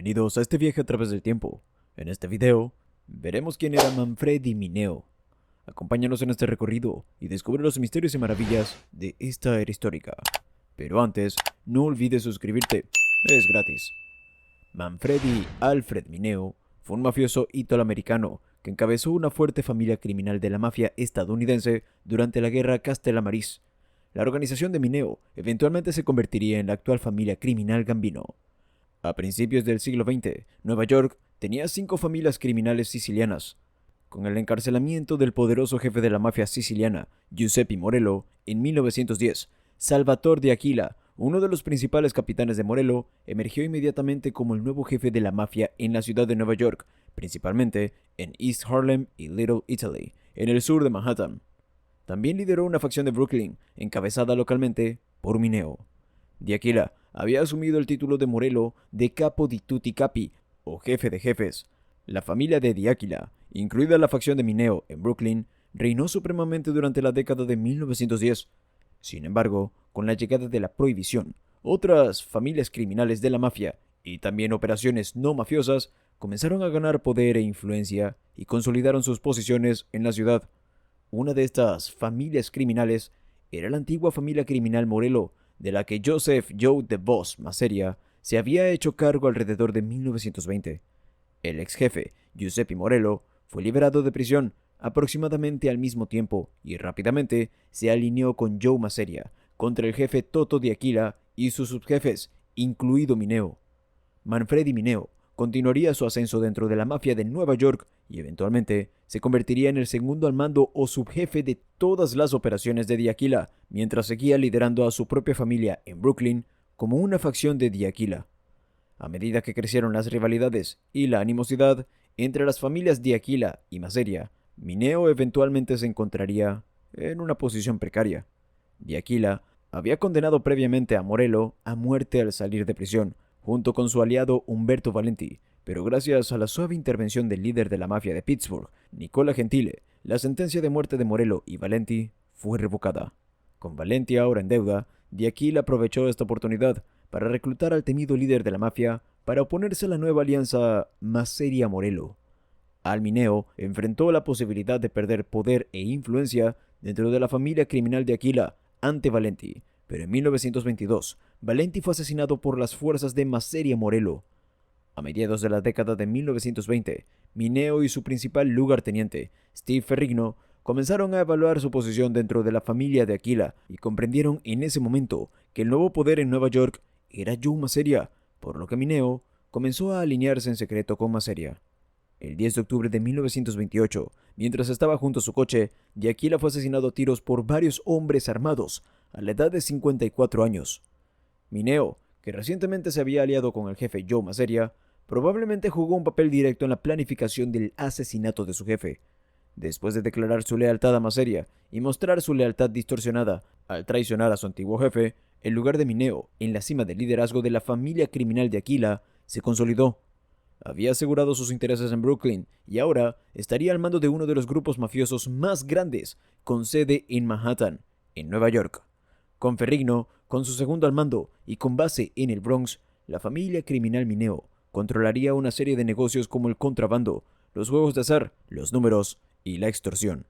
Bienvenidos a este viaje a través del tiempo. En este video, veremos quién era Manfredi Mineo. Acompáñanos en este recorrido y descubre los misterios y maravillas de esta era histórica. Pero antes, no olvides suscribirte, es gratis. Manfredi Alfred Mineo fue un mafioso italoamericano que encabezó una fuerte familia criminal de la mafia estadounidense durante la guerra Castellamaris. La organización de Mineo eventualmente se convertiría en la actual familia criminal Gambino. A principios del siglo XX, Nueva York tenía 5 familias criminales sicilianas. Con el encarcelamiento del poderoso jefe de la mafia siciliana, Giuseppe Morello, en 1910, Salvatore de Aquila, uno de los principales capitanes de Morello, emergió inmediatamente como el nuevo jefe de la mafia en la ciudad de Nueva York, principalmente en East Harlem y Little Italy, en el sur de Manhattan. También lideró una facción de Brooklyn, encabezada localmente por Mineo. De Aquila había asumido el título de Morello de Capo di Tutti Capi, o jefe de jefes. La familia de Di Aquila, incluida la facción de Mineo en Brooklyn, reinó supremamente durante la década de 1910. Sin embargo, con la llegada de la prohibición, otras familias criminales de la mafia y también operaciones no mafiosas comenzaron a ganar poder e influencia y consolidaron sus posiciones en la ciudad. Una de estas familias criminales era la antigua familia criminal Morello, de la que Joseph Joe DeVos Masseria se había hecho cargo alrededor de 1920. El ex jefe, Giuseppe Morello, fue liberado de prisión aproximadamente al mismo tiempo y rápidamente se alineó con Joe Masseria contra el jefe Toto de Aquila y sus subjefes, incluido Mineo. Manfredi Mineo continuaría su ascenso dentro de la mafia de Nueva York y eventualmente se convertiría en el segundo al mando o subjefe de todas las operaciones de Di Aquila, mientras seguía liderando a su propia familia en Brooklyn como una facción de Di Aquila. A medida que crecieron las rivalidades y la animosidad entre las familias Di Aquila y Masseria, Mineo eventualmente se encontraría en una posición precaria. Di Aquila había condenado previamente a Morello a muerte al salir de prisión, junto con su aliado Umberto Valenti, pero gracias a la suave intervención del líder de la mafia de Pittsburgh, Nicola Gentile, la sentencia de muerte de Morello y Valenti fue revocada. Con Valenti ahora en deuda, Di Aquila aprovechó esta oportunidad para reclutar al temido líder de la mafia para oponerse a la nueva alianza Masseria-Morello. Mineo enfrentó la posibilidad de perder poder e influencia dentro de la familia criminal de Aquila ante Valenti, pero en 1922, Valenti fue asesinado por las fuerzas de Masseria Morello. A mediados de la década de 1920, Mineo y su principal lugarteniente, Steve Ferrigno, comenzaron a evaluar su posición dentro de la familia de Aquila y comprendieron en ese momento que el nuevo poder en Nueva York era Joe Masseria, por lo que Mineo comenzó a alinearse en secreto con Masseria. El 10 de octubre de 1928, mientras estaba junto a su coche, Di Aquila fue asesinado a tiros por varios hombres armados, a la edad de 54 años. Mineo, que recientemente se había aliado con el jefe Joe Masseria, probablemente jugó un papel directo en la planificación del asesinato de su jefe. Después de declarar su lealtad a Masseria y mostrar su lealtad distorsionada al traicionar a su antiguo jefe, el lugar de Mineo en la cima del liderazgo de la familia criminal de Aquila se consolidó. Había asegurado sus intereses en Brooklyn y ahora estaría al mando de uno de los grupos mafiosos más grandes, con sede en Manhattan, en Nueva York. Con Ferrigno, con su segundo al mando y con base en el Bronx, la familia criminal Mineo controlaría una serie de negocios como el contrabando, los juegos de azar, los números y la extorsión.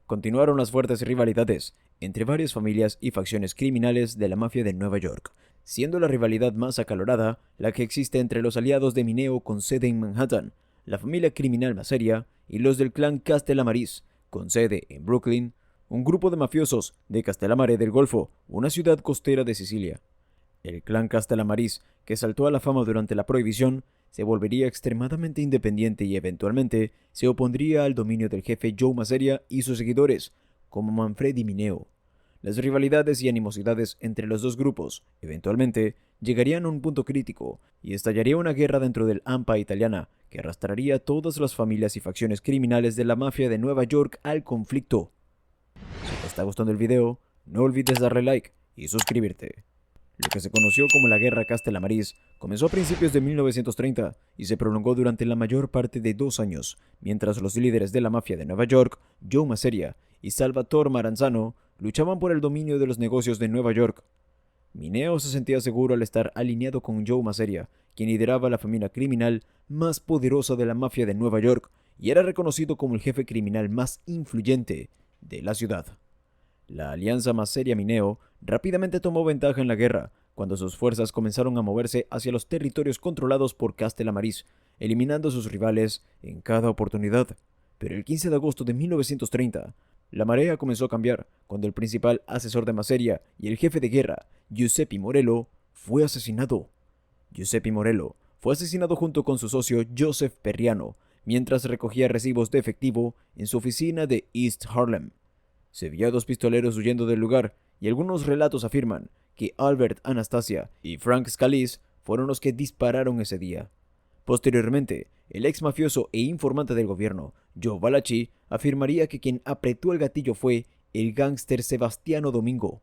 Continuaron las fuertes rivalidades entre varias familias y facciones criminales de la mafia de Nueva York, siendo la rivalidad más acalorada la que existe entre los aliados de Mineo con sede en Manhattan, la familia criminal Masseria y los del clan Castellamaris, con sede en Brooklyn, un grupo de mafiosos de Castellamare del Golfo, una ciudad costera de Sicilia. El clan Castellamaris, que saltó a la fama durante la Prohibición, se volvería extremadamente independiente y eventualmente se opondría al dominio del jefe Joe Masseria y sus seguidores, como Manfredi Mineo. Las rivalidades y animosidades entre los dos grupos, eventualmente, llegarían a un punto crítico y estallaría una guerra dentro del AMPA italiana que arrastraría a todas las familias y facciones criminales de la mafia de Nueva York al conflicto. Si te está gustando el video, no olvides darle like y suscribirte. Lo que se conoció como la Guerra Castellamaris comenzó a principios de 1930 y se prolongó durante la mayor parte de 2 años, mientras los líderes de la mafia de Nueva York, Joe Masseria y Salvatore Maranzano, luchaban por el dominio de los negocios de Nueva York. Mineo se sentía seguro al estar alineado con Joe Masseria, quien lideraba la familia criminal más poderosa de la mafia de Nueva York y era reconocido como el jefe criminal más influyente de la ciudad. La alianza Masseria-Mineo rápidamente tomó ventaja en la guerra cuando sus fuerzas comenzaron a moverse hacia los territorios controlados por Castellamariz, eliminando a sus rivales en cada oportunidad. Pero el 15 de agosto de 1930, la marea comenzó a cambiar cuando el principal asesor de Masseria y el jefe de guerra, Giuseppe Morello, fue asesinado. Giuseppe Morello fue asesinado junto con su socio Joseph Perriano mientras recogía recibos de efectivo en su oficina de East Harlem. Se vio a dos pistoleros huyendo del lugar y algunos relatos afirman que Albert Anastasia y Frank Scalise fueron los que dispararon ese día. Posteriormente, el ex mafioso e informante del gobierno, Joe Valachi, afirmaría que quien apretó el gatillo fue el gángster Sebastiano Domingo.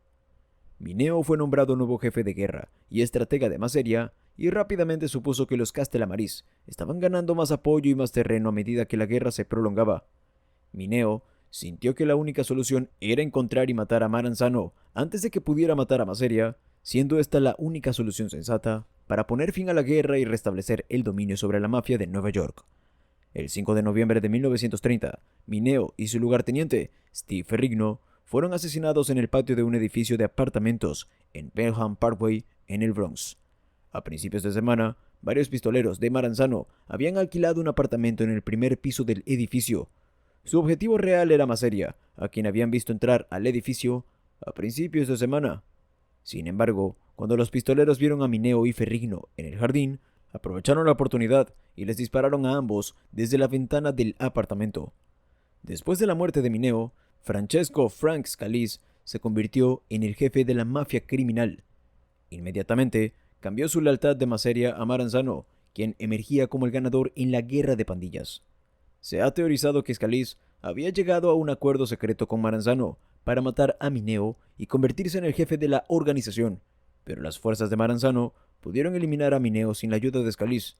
Mineo fue nombrado nuevo jefe de guerra y estratega de Masseria y rápidamente supuso que los Castellamariz estaban ganando más apoyo y más terreno a medida que la guerra se prolongaba. Mineo sintió que la única solución era encontrar y matar a Maranzano antes de que pudiera matar a Masseria, siendo esta la única solución sensata para poner fin a la guerra y restablecer el dominio sobre la mafia de Nueva York. El 5 de noviembre de 1930, Mineo y su lugarteniente, Steve Ferrigno, fueron asesinados en el patio de un edificio de apartamentos en Pelham Parkway, en el Bronx. A principios de semana, varios pistoleros de Maranzano habían alquilado un apartamento en el primer piso del edificio. Su objetivo real era Masseria, a quien habían visto entrar al edificio a principios de semana. Sin embargo, cuando los pistoleros vieron a Mineo y Ferrigno en el jardín, aprovecharon la oportunidad y les dispararon a ambos desde la ventana del apartamento. Después de la muerte de Mineo, Francesco Frank Scalise se convirtió en el jefe de la mafia criminal. Inmediatamente, cambió su lealtad de Masseria a Maranzano, quien emergía como el ganador en la guerra de pandillas. Se ha teorizado que Scalise había llegado a un acuerdo secreto con Maranzano para matar a Mineo y convertirse en el jefe de la organización, pero las fuerzas de Maranzano pudieron eliminar a Mineo sin la ayuda de Scalise.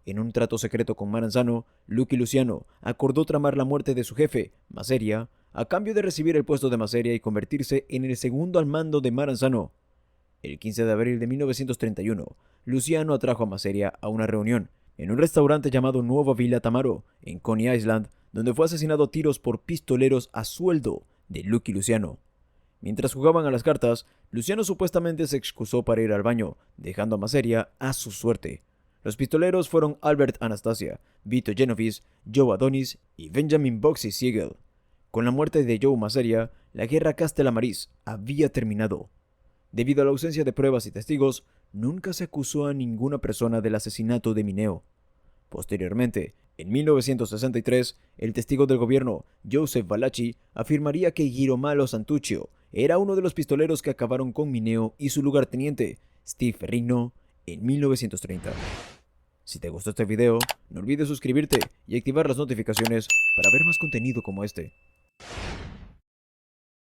En un trato secreto con Maranzano, Lucky Luciano acordó tramar la muerte de su jefe, Masseria, a cambio de recibir el puesto de Masseria y convertirse en el segundo al mando de Maranzano. El 15 de abril de 1931, Luciano atrajo a Masseria a una reunión en un restaurante llamado Nueva Villa Tamaro, en Coney Island, donde fue asesinado a tiros por pistoleros a sueldo de Lucky Luciano. Mientras jugaban a las cartas, Luciano supuestamente se excusó para ir al baño, dejando a Masseria a su suerte. Los pistoleros fueron Albert Anastasia, Vito Genovese, Joe Adonis y Benjamin Boxy Siegel. Con la muerte de Joe Masseria, la guerra Castellamariz había terminado. Debido a la ausencia de pruebas y testigos, nunca se acusó a ninguna persona del asesinato de Mineo. Posteriormente, en 1963, el testigo del gobierno, Joseph Valachi, afirmaría que Girolamo Santuccio era uno de los pistoleros que acabaron con Mineo y su lugarteniente, Steve Ferrigno, en 1930. Si te gustó este video, no olvides suscribirte y activar las notificaciones para ver más contenido como este.